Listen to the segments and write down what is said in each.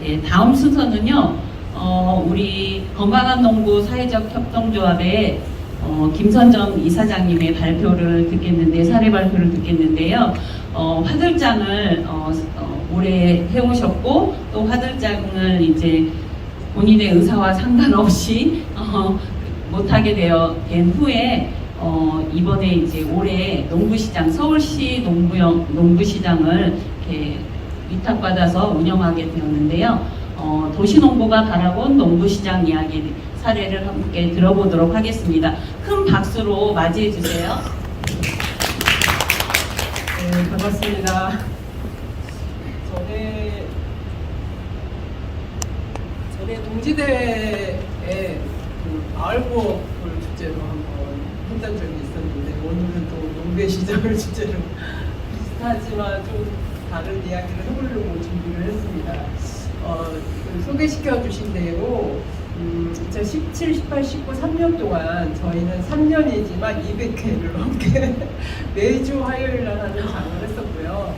네, 다음 순서는요. 우리 건강한 농부 사회적 협동조합의 김선정 이사장님의 발표를 듣겠는데 사례 발표를 듣겠는데요. 화들장을 오래 해오셨고 또 화들장을 이제 본인의 의사와 상관없이 못하게 된 후에 이번에 이제 올해 농부시장 서울시 농부시장을 이렇게 위탁받아서 운영하게 되었는데요. 도시농부가 바라본 농부시장 이야기 사례를 함께 들어보도록 하겠습니다. 큰 박수로 맞이해 주세요. 네, 반갑습니다. 전에 동지대에 그 마을보험을 주제로 한번 했던 적이 있었는데 오늘은 또 농부의 시장을 주제로 비슷하지만 좀 다른 이야기를 해보려고 준비를 했습니다. 소개시켜 주신 대로 2017, 18, 19, 3년 동안 저희는 3년이지만 200회를 넘게 매주 화요일 날 하는 장을 했었고요.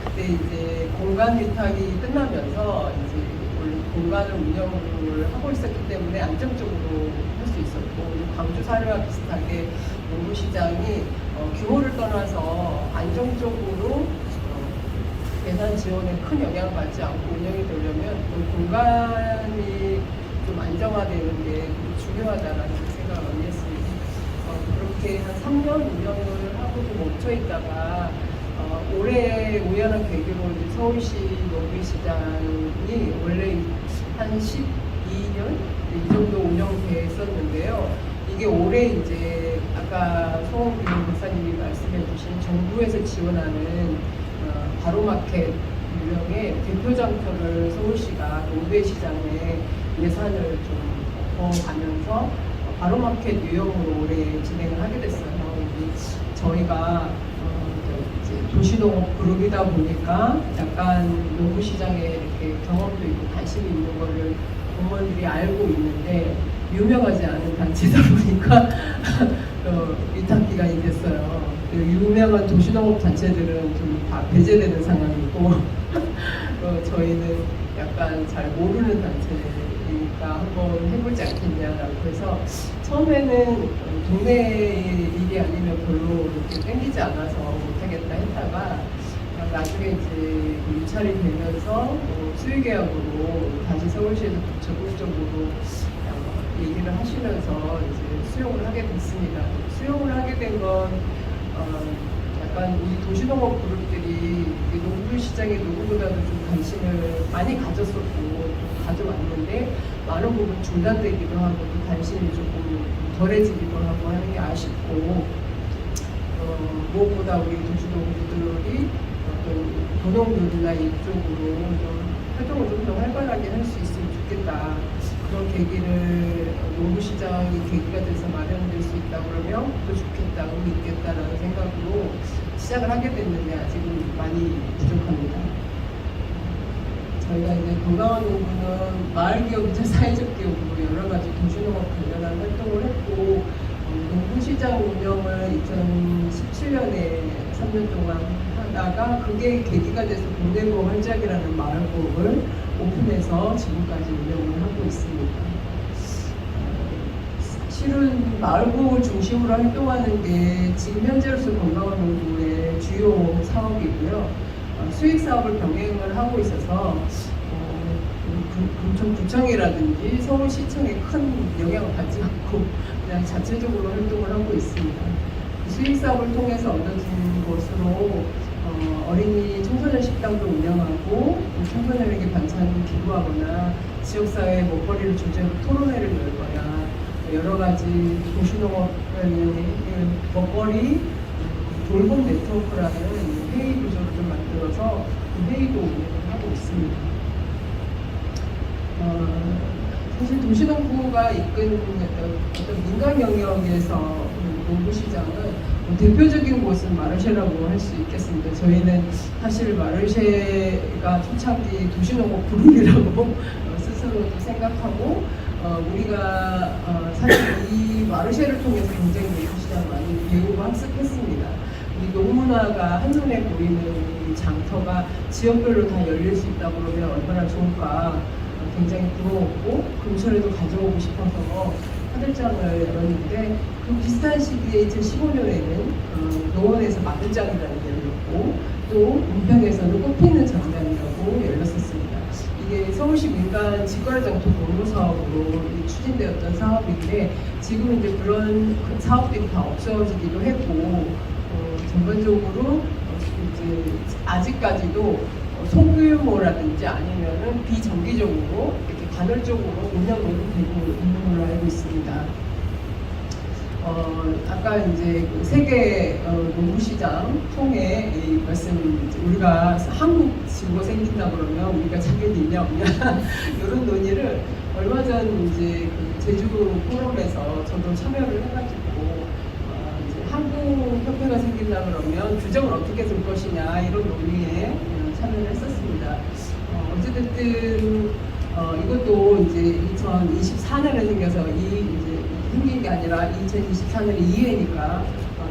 그때 이제 공간 위탁이 끝나면서 이제 원래 공간을 운영을 하고 있었기 때문에 안정적으로 할 수 있었고, 광주 사례와 비슷하게 농부시장이 규모를 떠나서 안정적으로 예산 지원에 큰 영향을 받지 않고 운영이 되려면 그 공간이 좀 안정화되는 게 중요하다라는 생각을 많이 했습니다. 그렇게 한 3년 운영을 하고 좀 멈춰 있다가 올해 우연한 계기로 이제 서울시 농부시장이 원래 한 12년 이 정도 운영됐었는데요. 이게 올해 이제 아까 송원규 목사님이 말씀해주신 정부에서 지원하는 바로마켓 유형의 대표장터를 서울시가 농부의 시장에 예산을 좀 넣어가면서 바로마켓 유형으로 올해 진행을 하게 됐어요. 저희가 이제 도시농업 그룹이다 보니까 약간 농부시장에 이렇게 경험도 있고 관심이 있는 거를 공무원들이 알고 있는데 유명하지 않은 단체다 보니까 위탁 기간이 됐어요. 유명한 도시농업 단체들은 좀 다 배제되는 상황이고 저희는 약간 잘 모르는 단체니까 한번 해보지 않겠냐라고 해서 처음에는 동네 일이 아니면 별로 이렇게 땡기지 않아서 못하겠다 했다가 나중에 이제 유찰이 되면서 수의계약으로 다시 서울시에서 적극적으로 얘기를 하시면서 이제 수용을 하게 됐습니다. 수용을 하게 된 건 약간 우리 도시농업 그룹들이 농부시장에 누구보다도 좀 관심을 많이 가졌었고 좀 가져왔는데 많은 부분 중단되기도 하고 또 관심이 조금 덜해지기도 하고 하는 게 아쉽고 무엇보다 우리 도시농부들이 어떤 도농들이나 이쪽으로 좀 활동을 좀 더 활발하게 할 수 있으면 좋겠다. 그런 계기를 농부시장이 계기가 돼서 마련될 수 있다 그러면 또 좋겠다, 의미 있겠다라는 생각으로 시작을 하게 됐는데 아직은 많이 부족합니다. 저희가 이제 건강한 농부는 마을기업이자 사회적 기업으로 여러 가지 도시농업 관련한 활동을 했고 농부시장 운영을 2017년에 3년 동안 하다가 그게 계기가 돼서 동네보험 활작이라는 마을보험을 오픈해서 지금까지 운영을 하고 있습니다. 실은 마을보험을 중심으로 활동하는 게 지금 현재로서 건강한 농부의 주요 사업이고요. 수익 사업을 병행을 하고 있어서 금천구청이라든지 서울시청에 큰 영향을 받지 않고 그냥 자체적으로 활동을 하고 있습니다. 수익 사업을 통해서 얻어진 것으로 어린이 청소년 식당도 운영하고 청소년에게 반찬을 기부하거나 지역사회 먹거리를 주제로 토론회를 열거나 여러 가지 도시농업 먹거리 돌봄 네트워크라는 회의 구조를 좀 만들어서 그 회의도 운영을 하고 있습니다. 사실 도시농부가 이끈 어떤 민간 영역에서 농부시장은 대표적인 곳은 마르쉐라고 할 수 있겠습니다. 저희는 사실 마르쉐가 초창기 도시농업 그룹이라고 스스로도 생각하고 우리가 사실 이 마르쉐를 통해서 굉장히 농부시장을 많이 배우고 학습했습니다. 이 농문화가 한눈에 보이는 이 장터가 지역별로 다 열릴 수 있다고 그러면 얼마나 좋을까. 굉장히 부러웠고 근처에도 가져오고 싶어서 화들장을 열었는데 그 비슷한 시기에 2015년에는 농원에서 마들장이라는 게 열렸고 또 은평에서는 꽃피는 전당이라고 열렸었습니다. 이게 서울시 민간 직거래장터 공모 사업으로 추진되었던 사업인데 지금 이제 그런 사업들이 다 없어지기도 했고 전반적으로 이제 아직까지도 소규모라든지 아니면은 비정기적으로 이렇게 간헐적으로 운영이 되고 있는 걸로 알고 있습니다. 아까 이제 그 세계 농구시장 통해 이 말씀 우리가 한국 지구가 생긴다 그러면 우리가 자격이 있냐 없냐 이런 논의를 얼마 전 이제 그 제주 포럼에서 저도 참여를 해가지고 이제 한국 협회가 생긴다 그러면 규정을 어떻게 쓸 것이냐 이런 논의에 참여를 했었습니다. 어찌됐든 이것도 이제 2024년에 생겨서 이제 생긴 게 아니라 2024년에 2회니까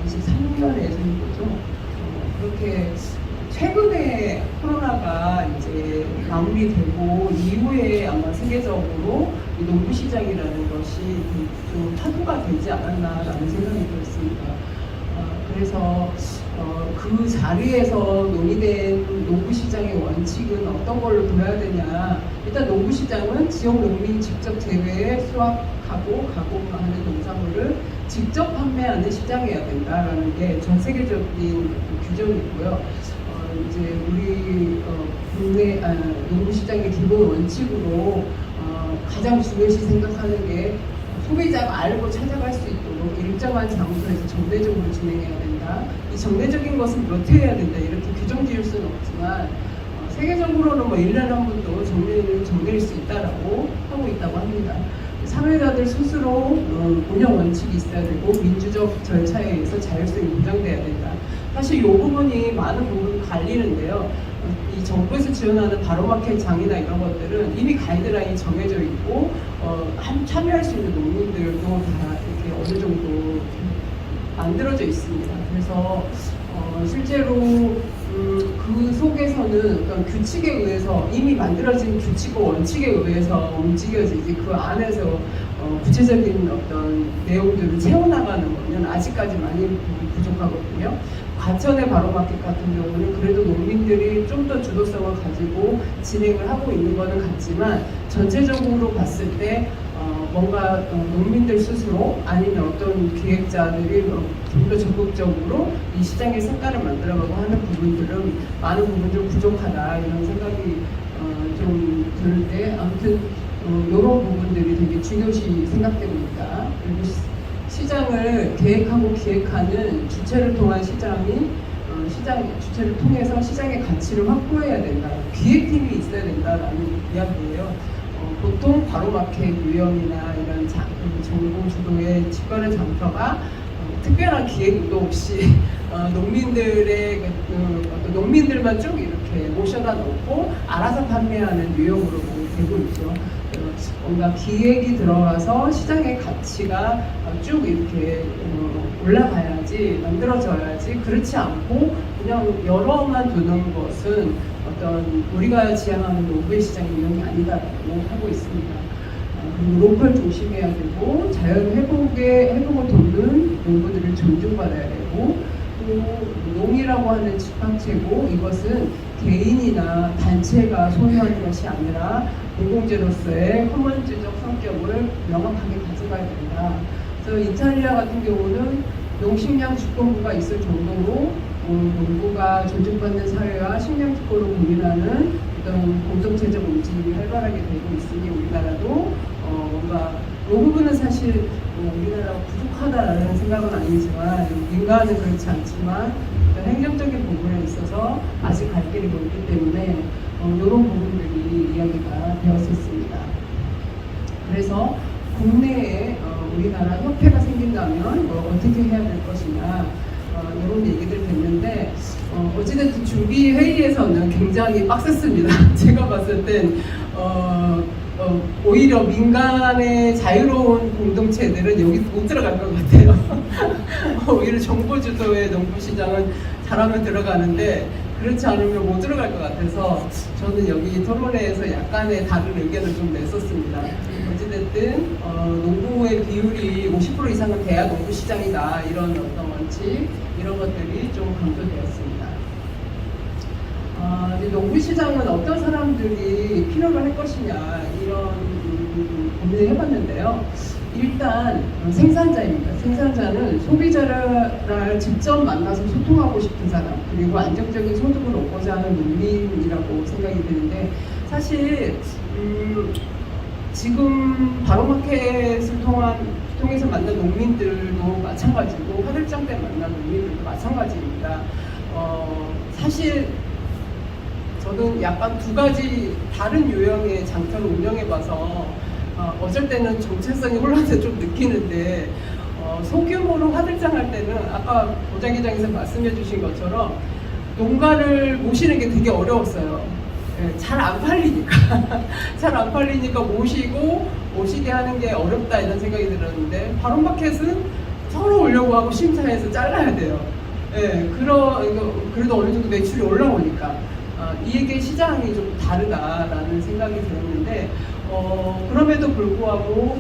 23년에 생긴 거죠. 그렇게 최근에 코로나가 이제 마무리되고 이후에 아마 세계적으로 이 농구 시장이라는 것이 좀 파도가 되지 않았나라는 생각이 들었습니다. 그래서 그 자리에서 논의된 농구시장의 원칙은 어떤 걸로 둬야 되냐. 일단 농구시장은 지역 농민이 직접 재배해 수확하고 가공하는 농산물을 직접 판매하는 시장이어야 된다라는 게 전 세계적인 규정이 있고요. 이제 우리 국내 농구시장의 기본 원칙으로 가장 중요시 생각하는 게 소비자가 알고 찾아갈 수 있도록 일정한 장소에서 정례적으로 진행해야 된다. 이 정례적인 것은 몇 회 해야 된다. 이렇게 규정 지을 수는 없지만 세계적으로는 뭐 1년에 한 번도 정례를 정릴 수 있다라고 하고 있다고 합니다. 사회자들 스스로 운영 원칙이 있어야 되고 민주적 절차에 의해서 자율성이 보장돼야 된다. 사실 이 부분이 많은 부분 갈리는데요. 이 정부에서 지원하는 바로마켓 장이나 이런 것들은 이미 가이드라인이 정해져 있고 참여할 수 있는 농민들도 다 이렇게 어느 정도 만들어져 있습니다. 그래서 실제로 그 속에서는 어떤 규칙에 의해서 이미 만들어진 규칙과 원칙에 의해서 움직여지지 그 안에서 구체적인 어떤 내용들을 채워나가는 거는 아직까지 많이 부족하거든요. 과천의 바로마켓 같은 경우는 그래도 농민들이 좀 더 주도성을 가지고 진행을 하고 있는 것은 같지만 전체적으로 봤을 때 뭔가 농민들 스스로 아니면 어떤 기획자들이 좀 더 적극적으로 이 시장의 색깔을 만들어가고 하는 부분들은 많은 부분 좀 부족하다 이런 생각이 좀 드는데 아무튼 이런 부분들이 되게 중요시 생각됩니다. 그리고 시장을 계획하고 기획하는 주체를 통한 시장이 주체를 통해서 시장의 가치를 확보해야 된다. 기획팀이 있어야 된다라는 이야기예요. 보통 바로마켓 유형이나 이런 정부 주도의 직거래 장터가 특별한 기획도 없이 농민들의 어떤 농민들만 쭉 이렇게 모셔다 놓고 알아서 판매하는 유형으로 되고 있죠. 뭔가 기획이 들어가서 시장의 가치가 쭉 이렇게 올라가야지 만들어져야지 그렇지 않고 그냥 열어만 두는 것은 어떤 우리가 지향하는 농구의 시장 유형이 아니다라고 하고 있습니다. 그리고 로컬 조심해야 되고 자연 회복을 돕는 농부들을 존중받아야 되고 또 농이라고 하는 집합체고 이것은 개인이나 단체가 소유하는 것이 아니라 공공재로서의 커먼즈적 성격을 명확하게 가져가야 된다. 그래서 이탈리아 같은 경우는 농식량 주권부가 있을 정도로 농부가 존중받는 사회와 식량 주권을 고민하는 어떤 공동체적 움직임이 활발하게 되고 있으니 우리나라도 뭔가 이 부분은 사실 우리나라가 부족하다라는 생각은 아니지만 민간은 그렇지 않지만 행정적인 부분에 있어서 아직 갈 길이 멀기 때문에 이런 부분들이 이야기가 되었었습니다. 그래서 국내에 우리나라 협회가 생긴다면 어떻게 해야 될 것이냐 이런 얘기들 됐는데 어찌됐든 준비 회의에서는 굉장히 빡셌습니다. 제가 봤을 땐 오히려 민간의 자유로운 공동체들은 여기 못 들어갈 것 같아요. 오히려 정부 주도의 농구시장은 바라면 들어가는데 그렇지 않으면 못 들어갈 것 같아서 저는 여기 토론회에서 약간의 다른 의견을 좀 냈었습니다. 어찌됐든 농구의 비율이 50% 이상은 돼야 농구 시장이다, 이런 어떤 원칙, 이런 것들이 좀 강조되었습니다. 이제 농구 시장은 어떤 사람들이 필요로 할 것이냐, 이런 고민을 해봤는데요. 일단 생산자입니다. 생산자는 소비자를 직접 만나서 소통하고 싶은 사람, 그리고 안정적인 소득을 얻고자 하는 농민이라고 생각이 드는데, 사실 지금 바로마켓을 통해서 만난 농민들도 마찬가지고, 화들짝 때 만난 농민들도 마찬가지입니다. 사실 저는 약간 두 가지 다른 유형의 장터를 운영해봐서 어쩔 때는 정체성이 혼란해서 좀 느끼는데, 소규모로 화들짝할 때는 아까 보자기장에서 말씀해 주신 것처럼 농가를 모시는 게 되게 어려웠어요. 잘 안 팔리니까 잘 안 팔리니까 모시게 하는 게 어렵다, 이런 생각이 들었는데, 바론마켓은 서로 오려고 하고 심사해서 잘라야 돼요. 그래도 어느 정도 매출이 올라오니까 이게 시장이 좀 다르다라는 생각이 들었는데, 그럼에도 불구하고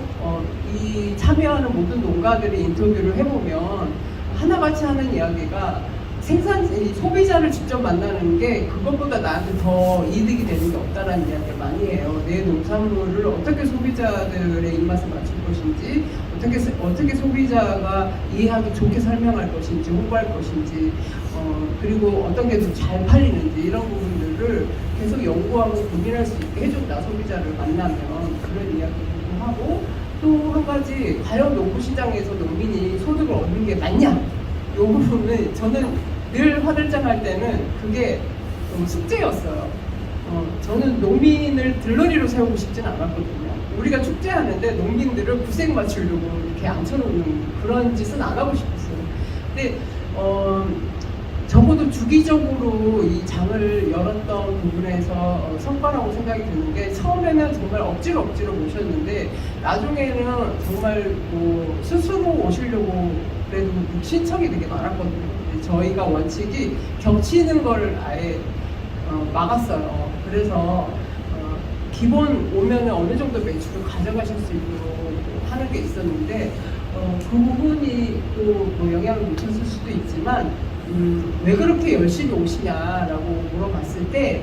이 참여하는 모든 농가들이 인터뷰를 해보면 하나같이 하는 이야기가, 소비자를 직접 만나는 게 그것보다 나한테 더 이득이 되는 게 없다라는 이야기를 많이 해요. 내 농산물을 어떻게 소비자들의 입맛에 맞출 것인지, 어떻게 소비자가 이해하기 좋게 설명할 것인지, 홍보할 것인지, 그리고 어떤 게 더 잘 팔리는지, 이런 부분들을 계속 연구하고 고민할 수 있게 해준다, 소비자를 만나면. 그런 이야기도 하고, 또 한 가지, 과연 농구 시장에서 농민이 소득을 얻는 게 맞냐? 이 부분은 저는 늘 화들짝할 때는 그게 숙제였어요. 저는 농민을 들러리로 세우고 싶진 않았거든요. 우리가 축제하는데 농민들을 구색 맞추려고 이렇게 앉혀놓는 그런 짓은 안 하고 싶었어요. 근데 적어도 주기적으로 이 장을 열었던 부분에서 성과라고 생각이 드는 게, 처음에는 정말 억지로 모셨는데 나중에는 정말 스스로 오시려고 그래도 신청이 되게 많았거든요. 저희가 원칙이 겹치는 거를 아예 막았어요. 그래서 기본 오면 어느 정도 매출을 가져가실 수 있도록 하는 게 있었는데, 그 부분이 또 영향을 미쳤을 수도 있지만, 왜 그렇게 열심히 오시냐라고 물어봤을 때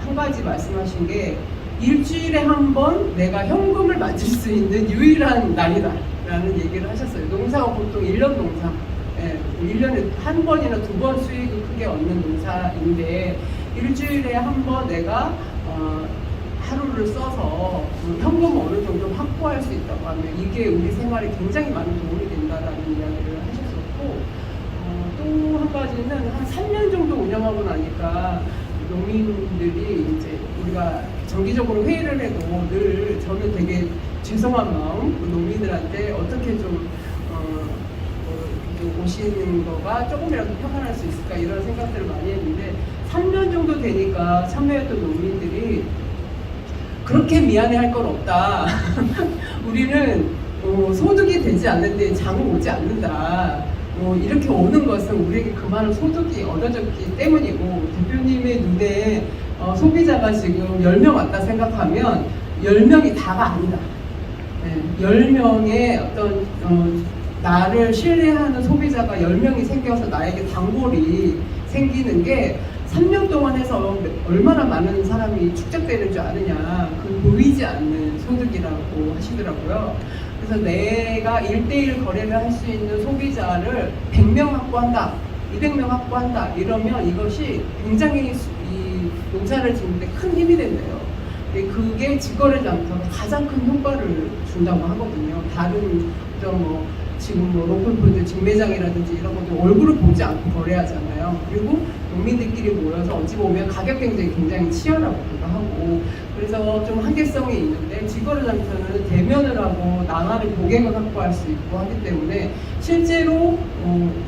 한 가지 말씀하신 게, 일주일에 한 번 내가 현금을 맞을 수 있는 유일한 날이다 라는 얘기를 하셨어요. 농사가 보통 1년 농사, 1년에 한 번이나 두 번 수익을 크게 얻는 농사인데, 일주일에 한 번 내가 하루를 써서 현금을 어느 정도 확보할 수 있다고 하면 이게 우리 생활에 굉장히 많은 도움이 된다라는 이야기를 하셨었고, 또 한 가지는 한 3년 정도 운영하고 나니까 농민들이, 이제 우리가 정기적으로 회의를 해도 늘 저는 되게 죄송한 마음, 농민들한테 어떻게 좀 오시는 거가 조금이라도 평안할 수 있을까, 이런 생각들을 많이 했는데, 3년 정도 되니까 참여했던 농민들이 그렇게 미안해할 건 없다. 우리는 소득이 되지 않는데 장을 오지 않는다. 이렇게 오는 것은 우리에게 그만한 소득이 얻어졌기 때문이고, 대표님의 눈에 소비자가 지금 10명 왔다 생각하면 10명이 다가 아니다. 10명의 어떤 나를 신뢰하는 소비자가 10명이 생겨서 나에게 단골이 생기는 게 3년 동안 해서 얼마나 많은 사람이 축적되는 줄 아느냐. 그 보이지 않는 소득이라고 하시더라고요. 그래서 내가 1대1 거래를 할 수 있는 소비자를 100명 확보한다, 200명 확보한다, 이러면 이것이 굉장히 이 농사를 짓는데 큰 힘이 된대요. 그게 직거래 장터가 가장 큰 효과를 준다고 하거든요. 다른 지금 로컬푸드 직매장이라든지 이런 것도 얼굴을 보지 않고 거래하잖아요. 그리고 농민들끼리 모여서 어찌 보면 가격 경쟁이 굉장히 치열하기도 하고, 그래서 좀 한계성이 있는데, 직거래 장터는 대면을 하고 나만의 고객을 확보할 수 있고 하기 때문에 실제로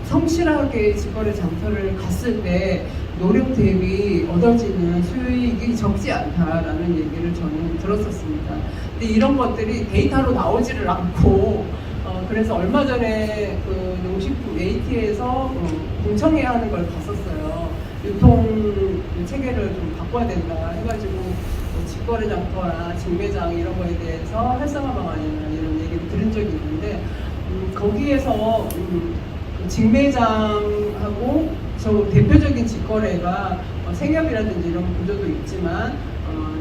성실하게 직거래 장터를 갔을 때 노력 대비 얻어지는 수익이 적지 않다라는 얘기를 저는 들었었습니다. 근데 이런 것들이 데이터로 나오지를 않고 그래서 얼마 전에 그 농식품 AT에서 공청회 하는 걸 봤었어요. 유통 체계를 좀 바꿔야 된다 해가지고 직거래 장터나 직매장 이런 거에 대해서 활성화 방안이나 이런 얘기를 들은 적이 있는데 거기에서 직매장하고 저 대표적인 직거래가 생협이라든지 이런 구조도 있지만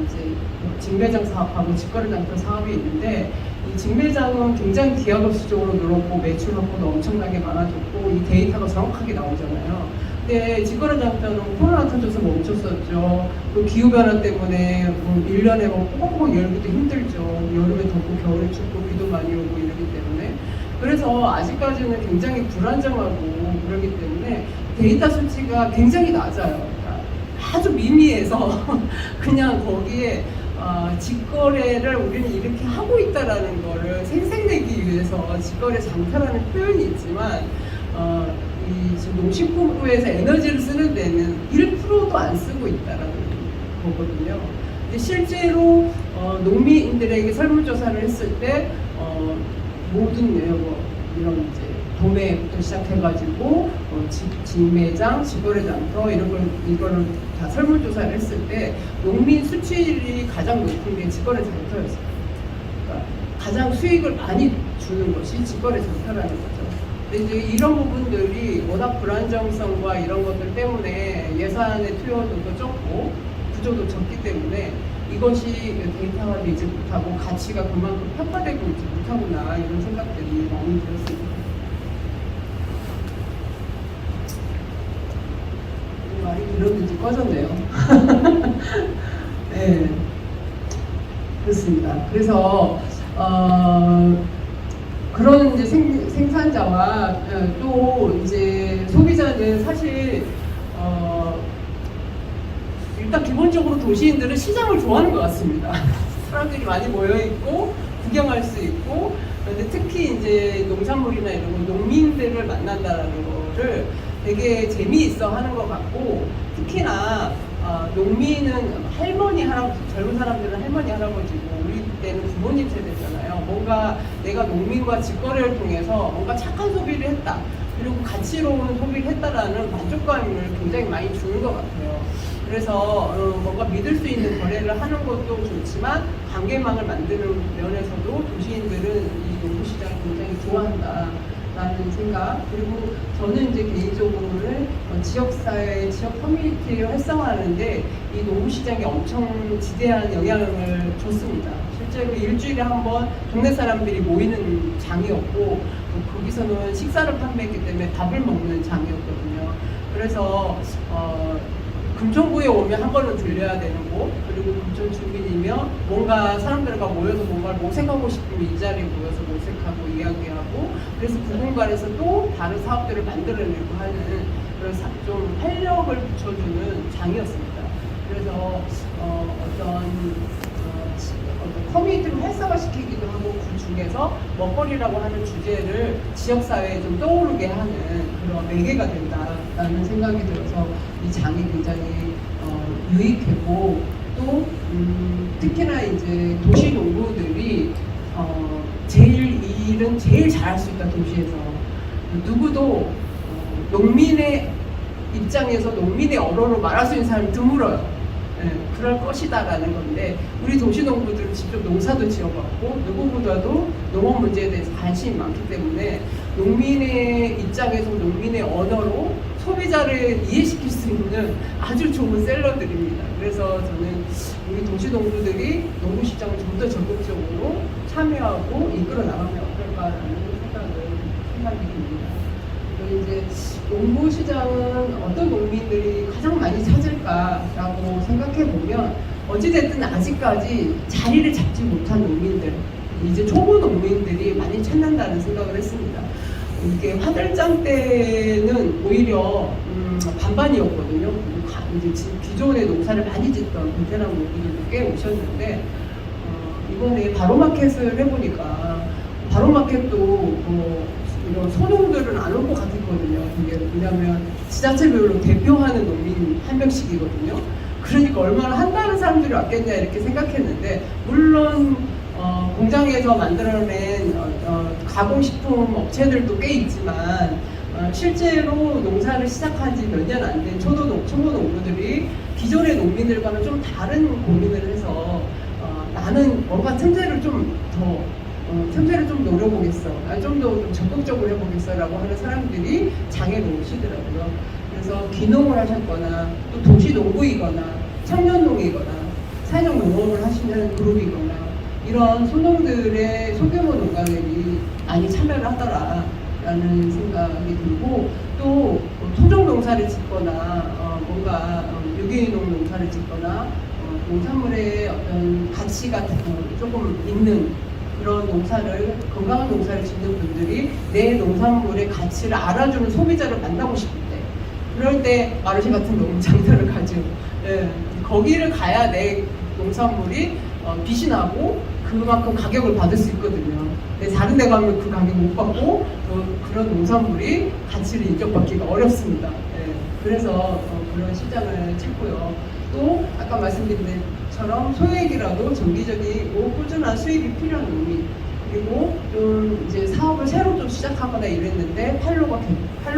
이제 직매장 사업하고 직거래 장터 사업이 있는데 이 직매장은 굉장히 기하급수적으로 늘었고 매출 확보도 엄청나게 많아졌고 이 데이터가 정확하게 나오잖아요. 근데 직거래 장터는 코로나 터져서 멈췄었죠. 그 기후변화 때문에 1년에 꼭 열기도 힘들죠. 여름에 덥고 겨울에 춥고 비도 많이 오고 이러기 때문에 그래서 아직까지는 굉장히 불안정하고 그러기 때문에 데이터 수치가 굉장히 낮아요. 그러니까 아주 미미해서 그냥 거기에 직거래를 우리는 이렇게 하고 있다라는 거를 생색내기 위해서 직거래 장터라는 표현이 있지만 이 지금 농식품부에서 에너지를 쓰는 데는 1%도 안 쓰고 있다라는 거거든요. 근데 실제로 농민들에게 설문조사를 했을 때 모든 이런 이제 도매부터 시작해가지고 직매장, 직거래 장터 이거를 다 설문조사를 했을 때 농민 수취율이 가장 높은 게 직거래 장터였어요. 그러니까 가장 수익을 많이 주는 것이 직거래 장터라는 거죠. 근데 이제 이런 부분들이 워낙 불안정성과 이런 것들 때문에 예산의 투여도도 적고 구조도 적기 때문에 이것이 데이터화되지 못하고 가치가 그만큼 평가되고 있지 못하구나 이런 생각들이 많이 들었습니다. 말이 들었는지 꺼졌네요. 네, 그렇습니다. 그래서 그런 이제 생산자와 또 이제 소비자는 사실 일단 기본적으로 도시인들은 시장을 좋아하는 것 같습니다. 사람들이 많이 모여 있고 구경할 수 있고, 그런데 특히 이제 농산물이나 이런 거 농민들을 만난다라는 거를 되게 재미있어 하는 것 같고, 특히나 농민은 할머니 할아버지, 젊은 사람들은 할머니 할아버지고 우리 때는 부모님 세대잖아요. 뭔가 내가 농민과 직거래를 통해서 뭔가 착한 소비를 했다, 그리고 가치로운 소비를 했다라는 만족감을 굉장히 많이 주는 것 같아요. 그래서 뭔가 믿을 수 있는 거래를 하는 것도 좋지만 관계망을 만드는 면에서도 도시인들은 이 농구시장을 굉장히 좋아한다라는 생각, 그리고 저는 이제 개인적으로는 지역사회, 지역 커뮤니티를 활성화하는데 이 농구시장이 엄청 지대한 영향을 줬습니다. 실제로 일주일에 한 번 동네 사람들이 모이는 장이었고, 거기서는 식사를 판매했기 때문에 밥을 먹는 장이었거든요. 그래서 금천구에 오면 한 번은 들려야 되는 곳, 그리고 금천 주민이면 뭔가 사람들과 모여서 뭔가를 모색하고 싶으면 이 자리에 모여서 모색하고 이야기하고, 그래서 그 공간에서 또 다른 사업들을 만들어내고 하는 그런 좀 활력을 붙여주는 장이었습니다. 그래서 어떤 커뮤니티를 활성화시키기도 하고, 그 중에서 먹거리라고 하는 주제를 지역사회에 좀 떠오르게 하는 그런 매개가 된다라는 생각이 들어서 이 장이 굉장히 유익하고, 또 특히나 이제 도시 농부들이 일은 제일 잘할 수 있다. 도시에서 누구도 농민의 입장에서 농민의 언어로 말할 수 있는 사람이 드물어요. 네, 그럴 것이다라는 건데, 우리 도시농부들은 직접 농사도 지어봤고 누구보다도 농업 문제에 대해서 관심이 많기 때문에 농민의 입장에서 농민의 언어로 소비자를 이해시킬 수 있는 아주 좋은 셀러들입니다. 그래서 저는 우리 도시농부들이 농구시장을 좀 더 적극적으로 참여하고 이끌어 나가면 어떨까라는 생각이 듭니다. 이제 농구시장은 어떤 농민들이 가장 많이 찾을까라고 생각해 보면, 어찌됐든 아직까지 자리를 잡지 못한 농민들, 이제 초보 농민들이 많이 찾는다는 생각을 했습니다. 이게 화들장 때는 오히려 반반이었거든요. 이제 기존에 농사를 많이 짓던 베테랑 농민들도 꽤 오셨는데, 이번에 바로마켓을 해보니까 바로마켓도 이런 소농들은 안 올 것 같았거든요. 왜냐하면 지자체별로 대표하는 농민 한 명씩이거든요. 그러니까 얼마나 한다는 사람들이 왔겠냐 이렇게 생각했는데, 물론 공장에서 만들어낸 가공식품 업체들도 꽤 있지만 실제로 농사를 시작한 지 몇 년 안 된 초보 농부들이 기존의 농민들과는 좀 다른 고민을 해서 나는 뭔가 틈새를 좀 노려보겠어. 좀 더 적극적으로 해보겠어라고 하는 사람들이 장에 놓으시더라고요. 그래서 귀농을 하셨거나 또 도시농부이거나 청년농이거나 사회적 농업을 하시는 그룹이거나 이런 소농들의 소규모 농가들이 많이 참여를 하더라라는 생각이 들고 또 토종 농사를 짓거나 뭔가 유기농 농사를 짓거나 농산물의 어떤 가치가 조금 있는 그런 농사를 건강한 농사를 짓는 분들이 내 농산물의 가치를 알아주는 소비자를 만나고 싶을 때 그럴 때 마르쉐 같은 농장터를 가죠. 예, 거기를 가야 내 농산물이 빛이 나고 그만큼 가격을 받을 수 있거든요. 근데 다른 데 가면 그 가격 못 받고 그런 농산물이 가치를 인정받기가 어렵습니다. 예, 그래서 그런 시장을 찾고요. 또 아까 말씀드린 것처럼 소액이라도 정기적이고 꾸준한 수입이 필요한 농민 그리고 좀 이제 사업을 새로 좀 시작하거나 이랬는데 판로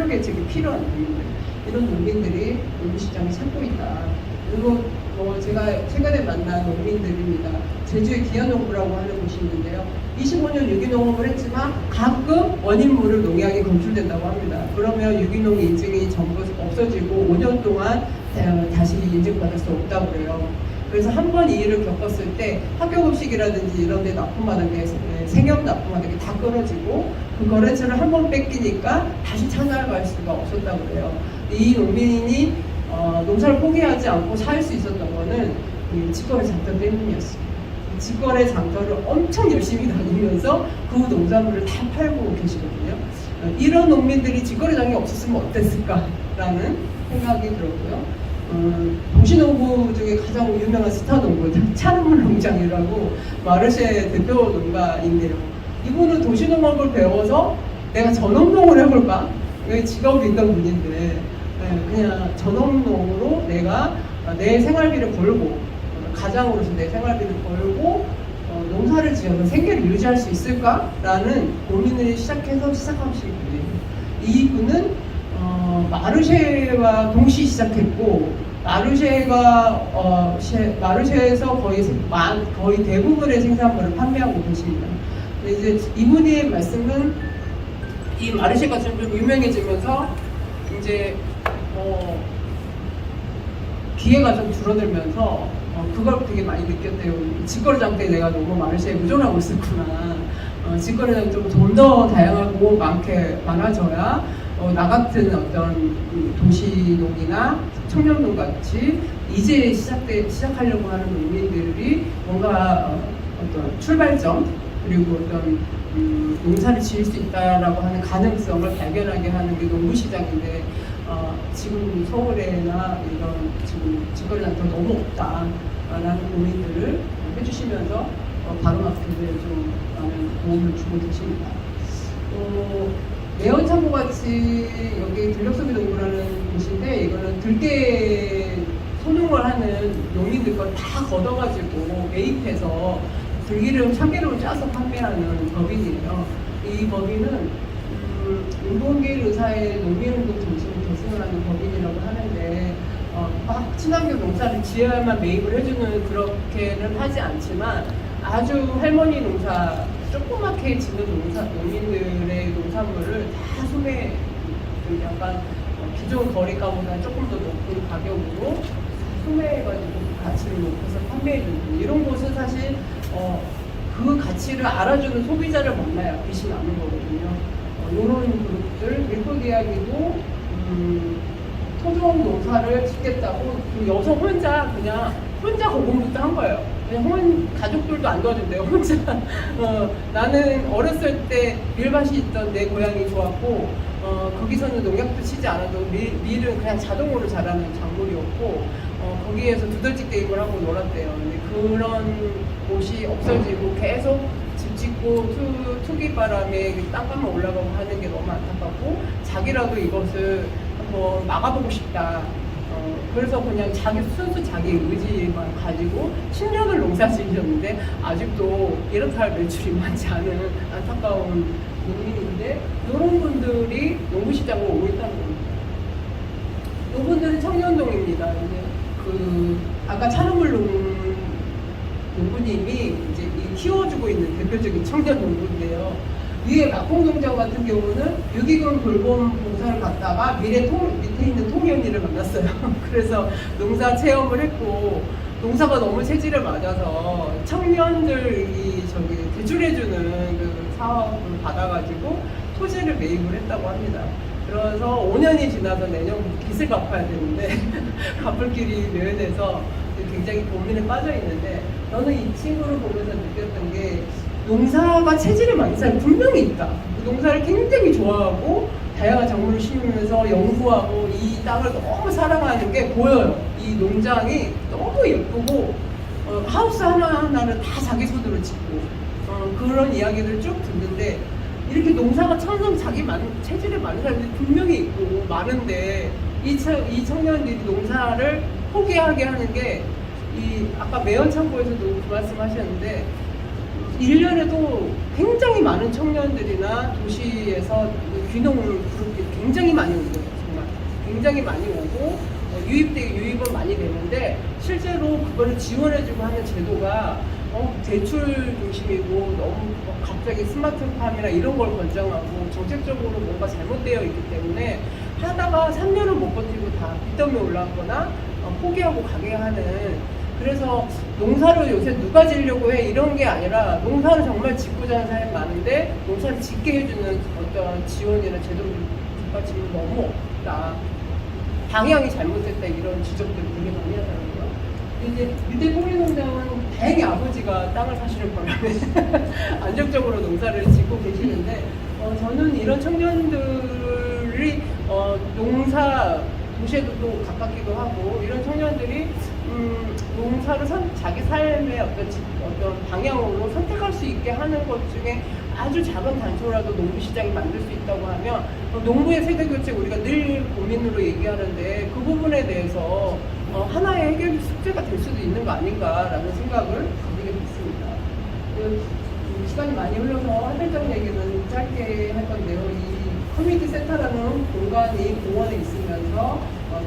개척이 필요한 농민들 이런 농민들이 농구시장에 찾고 있다. 그리고 제가 최근에 만난 농민들입니다. 제주의 기아농부라고 하는 곳이 있는데요. 25년 유기농업을 했지만 가끔 원인물을 농약이 검출된다고 합니다. 그러면 유기농 인증이 전부 없어지고 5년 동안 다시 인증받을 수 없다고 그래요. 그래서 한 번 이 일을 겪었을 때 학교급식이라든지 이런 데 납품하는 게 생협 납품하는 게 다 끊어지고 그 거래처를 한 번 뺏기니까 다시 찾아갈 수가 없었다고 그래요. 이 농민이 농사를 포기하지 않고 살 수 있었던 거는 직거래 장터 때문이었습니다. 직거래 장터를 엄청 열심히 다니면서 그 농산물을 다 팔고 계시거든요. 이런 농민들이 직거래장이 없었으면 어땠을까라는 생각이 들었고요. 도시농부 중에 가장 유명한 스타 농부 차르물 농장이라고 마르쉐 대표 농가인데요. 이분은 도시농업을 배워서 내가 전업농을 해볼까? 이게 직업이 있던 분인데 그냥 전업농으로 내가 내 생활비를 벌고 가장으로서 내 생활비를 벌고 농사를 지어서 생계를 유지할 수 있을까라는 고민을 시작하신 분이에요. 이분은 마르쉐와 동시 시작했고 마르쉐에서 거의 대부분의 생산물을 판매하고 계십니다. 이제 이분의 말씀은 이 마르쉐가 좀 유명해지면서 이제 기회가 좀 줄어들면서 그걸 되게 많이 느꼈대요. 직거래 장터에 내가 너무 마르쉐에 의존하고 있었구나. 직거래 장터가 좀 더 다양하고 많아져야 나 같은 어떤 도시농이나 청년농 같이 이제 시작하려고 하는 농민들이 뭔가 어떤 출발점 그리고 어떤 농사를 지을 수 있다라고 하는 가능성을 발견하게 하는 게 농구시장인데 지금 서울에나 이런 지금 직거래 장터 너무 없다라는 고민들을 해주시면서 바로 마켓에 좀 많은 도움을 주고 계십니다. 매연창고 같이 여기 들녘소비 농구라는 곳인데 이거는 들깨 소농을 하는 농민들 걸 다 걷어가지고 매입해서 들기름, 참기름을 짜서 판매하는 법인이에요. 이 법인은 윤봉길 의사의 농민운동 정신을 계승을 하는 법인이라고 하는데 막 친환경 농사를 지어야만 매입을 해주는 그렇게는 하지 않지만 아주 할머니 농사 조그맣게 짓는 농민들의 농산물을 다 약간 기존 거래가보다 조금 더 높은 가격으로 소매해가지고 가치를 높여서 판매해주는 이런 곳은 사실 그 가치를 알아주는 소비자를 만나야 빛이 나는 거거든요. 이런 그룹들 밀포대학이고 토종 농사를 짓겠다고 그 여성 혼자 거공부터 한 거예요. 그냥 가족들도 안 도와준대요. 혼자. 나는 어렸을 때 밀밭이 있던 내 고향이 좋았고 거기서는 농약도 치지 않아도 밀은 그냥 자동으로 자라는 작물이었고 거기에서 두덜집 게임을 하고 놀았대요. 근데 그런 곳이 없어지고 계속 집 짓고 투기바람에 땅값만 올라가고 하는 게 너무 안타깝고 자기라도 이것을 한번 막아보고 싶다. 그래서 그냥 순수 자기 의지만 가지고 10년을 농사 지으셨는데 아직도 이렇다 할 매출이 많지 않은 안타까운 농민인데 이런 분들이 농구시장으로 오고 있다는 겁니다. 이분들은 청년동입니다. 이제 아까 찬우물 농부님이 이제 키워주고 있는 대표적인 청년 농부인데요. 위에 막공농장 같은 경우는 유기견 돌봄 봉사를 갔다가 밑에 있는 통연이를 만났어요. 그래서 농사 체험을 했고 농사가 너무 체질에 맞아서 청년들이 대출해주는 그 사업을 받아가지고 토지를 매입을 했다고 합니다. 그래서 5년이 지나서 내년부터 빚을 갚아야 되는데 갚을 길이 묘연해서 굉장히 고민에 빠져 있는데 저는 이 친구를 보면서 느꼈던 게 농사가 체질에 맞는 사람이 분명히 있다. 농사를 굉장히 좋아하고 다양한 작물을 심으면서 연구하고 이 땅을 너무 사랑하는 게 보여요. 이 농장이 너무 예쁘고 하우스 하나하나를 다 자기 손으로 짓고 그런 이야기를 쭉 듣는데 이렇게 농사가 천성 자기 체질에 맞는 사람들이 분명히 있고 많은데 이 청년들이 농사를 포기하게 하는 게 아까 매연창고에서도 그 말씀 하셨는데 1년에도 굉장히 많은 청년들이나 도시에서 귀농 그룹이 굉장히 많이 오고요. 정말 굉장히 많이 오고 유입은 많이 되는데 실제로 그거를 지원해주고 하는 제도가 대출 중심이고 너무 갑자기 스마트팜이나 이런 걸 권장하고 정책적으로 뭔가 잘못되어 있기 때문에 하다가 3년을 못 버티고 다 빚더미 올라가거나 포기하고 가게 하는 그래서 농사를 요새 누가 지려고 해 이런 게 아니라 농사를 정말 짓고자 하는 사람이 많은데 농사를 짓게 해주는 어떤 지원이나 제도를 뒷받침이 너무 없다. 방향이 잘못됐다 이런 지적들을 되게 많이 하더라고요. 이제 밑에 통일농장은 다행히 아버지가 땅을 사시는 바람에 안정적으로 농사를 짓고 계시는데 저는 이런 청년들이 농사 도시에도 또 가깝기도 하고 이런 청년들이 농사를 자기 삶의 어떤 방향으로 선택할 수 있게 하는 것 중에 아주 작은 단초라도 농구시장이 만들 수 있다고 하면 농부의 세대교체 우리가 늘 고민으로 얘기하는데 그 부분에 대해서 하나의 해결 숙제가 될 수도 있는 거 아닌가라는 생각을 가지게 됐습니다. 시간이 많이 흘러서 한대적 얘기는 짧게 할 건데요. 이 커뮤니티 센터라는 공간이 공원에 있으면서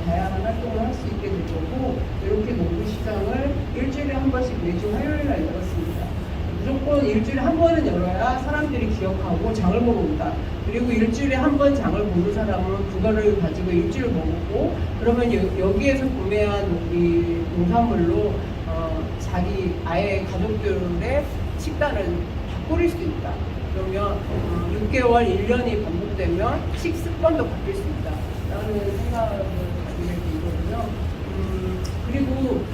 다양한 활동을 할 수 있게 될 거고 이렇게 농구시장을 일주일에 한 번씩 매주 화요일날 열었습니다. 무조건 일주일에 한 번은 열어야 사람들이 기억하고 장을 보러 온다. 그리고 일주일에 한 번 장을 보는 사람은 그거를 가지고 일주일 먹고 그러면 여기에서 구매한 이 농산물로 자기 아예 가족들의 식단을 다 꾸릴 수 있다. 그러면 6개월, 1년이 반복되면 식습관도 바뀔 수 있다. 라는 생각을 가지게 되거든요. 그리고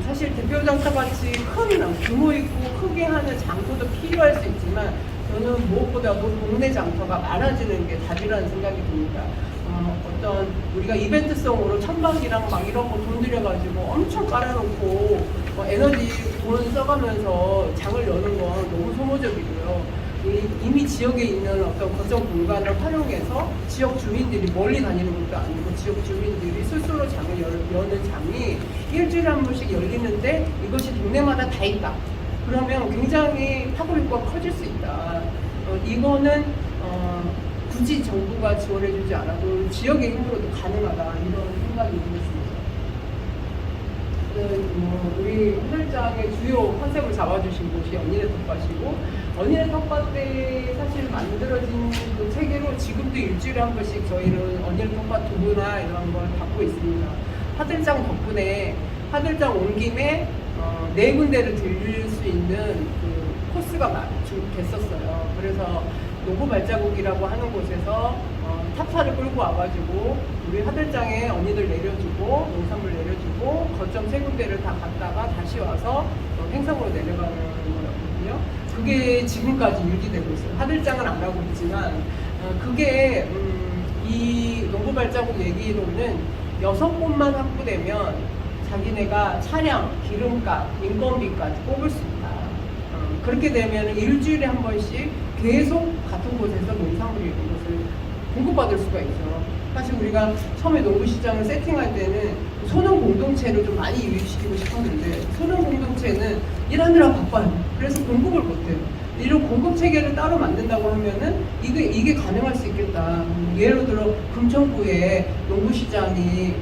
사실 대표장터 같이 큰 규모 있고 크게 하는 장소도 필요할 수 있지만 저는 무엇보다도 동네 장터가 많아지는 게 답이라는 생각이 듭니다. 어떤 우리가 이벤트성으로 천막이랑 막 이런 거 돈 들여가지고 엄청 깔아놓고 에너지 돈 써가면서 장을 여는 건 너무 소모적이고요. 이미 지역에 있는 어떤 거점 공간을 활용해서 지역 주민들이 멀리 다니는 것도 아니고 지역 주민들이 스스로 장을 여는 장이 일주일에 한 번씩 열리는데 이것이 동네마다 다 있다. 그러면 굉장히 파급력과 커질 수 있다. 이거는 굳이 정부가 지원해주지 않아도 지역의 힘으로도 가능하다. 이런 생각이 들었습니다. 우리 하늘장의 주요 컨셉을 잡아주신 곳이 언니네 텃밭이고 언니네 텃밭 때 사실 만들어진 그 체계로 지금도 일주일에 한 번씩 저희는 언니네 텃밭 두부나 이런 걸 받고 있습니다. 하늘장 덕분에 하늘장 온 김에 4군데를 들릴 수 있는 그 코스가 됐었어요. 그래서 농구 발자국이라고 하는 곳에서 탑차를 끌고 와가지고 우리 하늘장에 언니들 내려주고 농산물 내려주고 거점 3군데를 다 갔다가 다시 와서 행성으로 내려가는 거였거든요. 그게 지금까지 유지되고 있어요. 하늘장은 안 하고 있지만 그게 이 농구 발자국 얘기로는 6곳만 확보되면 자기네가 차량, 기름값, 인건비까지 뽑을 수 있다. 그렇게 되면 일주일에 한 번씩 계속 같은 곳에서 농산물 이런 것을 공급받을 수가 있죠. 사실 우리가 처음에 농구시장을 세팅할 때는 소농 공동체를 좀 많이 유입시키고 싶었는데 소농 공동체는 일하느라 바빠요. 그래서 공급을 못해요. 이런 공급 체계를 따로 만든다고 하면은 이게 가능할 수 있겠다. 예를 들어 금천구에 농구시장이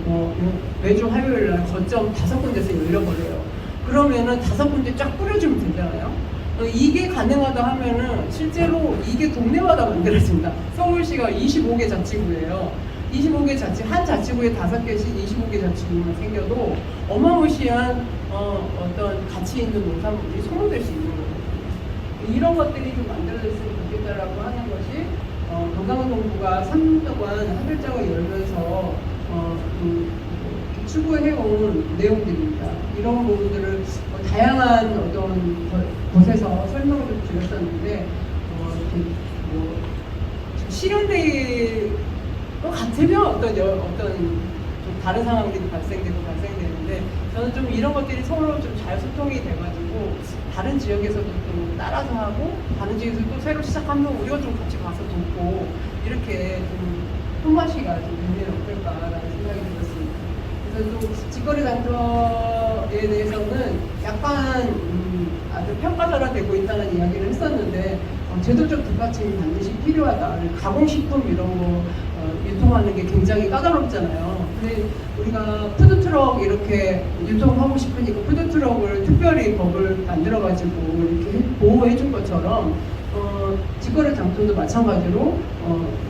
매주 화요일 날 거점 5군데서 열려버려요. 그러면은 5군데 쫙 뿌려주면 되잖아요. 이게 가능하다 하면은 실제로 이게 동네마다 만들어진다. 서울시가 25개 자치구예요. 25개 한 자치구에 5개씩 25개 자치구만 생겨도 어마무시한 어떤 가치 있는 농산물이 소모될 수 있는 거예요. 이런 것들이 좀 만들어졌으면 좋겠다라고 하는 것이 건강한 농부가 3년 동안 한글자가 열면서 추구해온 내용들입니다. 이런 부분들을 다양한 어떤 곳에서 설명을 좀 드렸었는데 실현될 것 같으면 어떤 좀 다른 상황들이 발생되는데 저는 좀 이런 것들이 서로 좀 잘 소통이 돼가지고 다른 지역에서도 좀 따라서 하고 다른 지역에서 또 새로 시작하면 우리가 좀 같이 가서 돕고 이렇게 좀 손맛이가 좀 되면 어떨까라는 생각이 들었습니다. 그래서 좀 직거래 장터에 대해서는 약간 아주 평가절하되고 있다는 이야기를 했었는데 제도적 뒷받침이 반드시 필요하다. 가공식품 이런 거 유통하는 게 굉장히 까다롭잖아요. 근데 우리가 푸드트럭 이렇게 유통하고 싶으니까 푸드트럭을 특별히 법을 만들어가지고 이렇게 보호해준 것처럼 직거래 장터도 마찬가지로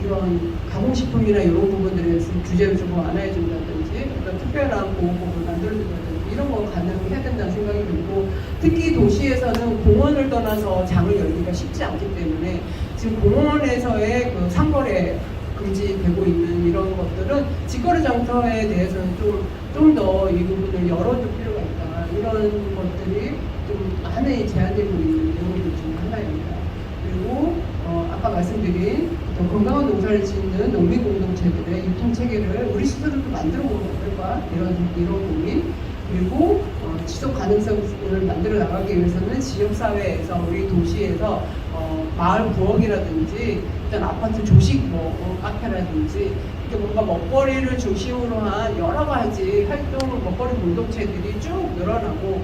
이런 가공식품이나 이런 부분들에 대해서 규제를 좀 완화해준다든지 어떤 특별한 보호법을 만들어준다든지 이런 거 가능해야 된다는 생각이 들고 특히 도시에서는 공원을 떠나서 장을 열기가 쉽지 않기 때문에 지금 공원에서의 그 상거래 금지되고 있는 이런 것들은 직거래 장터에 대해서는 좀 더 이 부분을 열어줄 필요가 있다. 이런 것들이 좀 하나의 제한되고 있는 내용들 중 하나입니다. 그리고 아까 말씀드린 건강한 농사를 짓는 농민 공동체들의 유통 체계를 우리 스스로도 만들어 보면 어떨까 이런 고민. 그리고 지속 가능성을 만들어 나가기 위해서는 지역 사회에서 우리 도시에서 마을 부엌이라든지 일단 아파트 조식 카페라든지 이렇게 뭔가 먹거리를 중심으로 한 여러 가지 활동 먹거리 공동체들이 쭉 늘어나고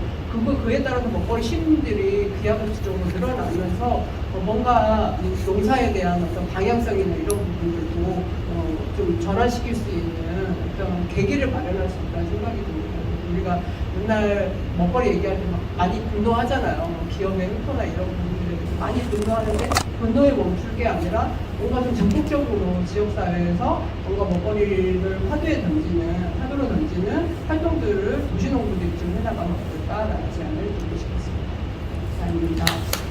그에 따라서 먹거리 시민들이 기하급수적으로 늘어나면서 뭔가 농사에 대한 어떤 방향성이나 이런 부분들도 좀 전환시킬 수 있는 어떤 계기를 마련할 수 있다는 생각이 듭니다. 우리가 맨날 먹거리 얘기할 때 많이 분노하잖아요. 기업의 횡포나 이런 부분들에 대해서 많이 분노하는데 분노에 멈출 게 아니라 뭔가 좀 적극적으로 지역사회에서 뭔가 먹거리를 화두로 던지는 활동들을 도시농부들이 좀 해나가면 어떨까라는 제안을 드리고 싶습니다. 감사합니다.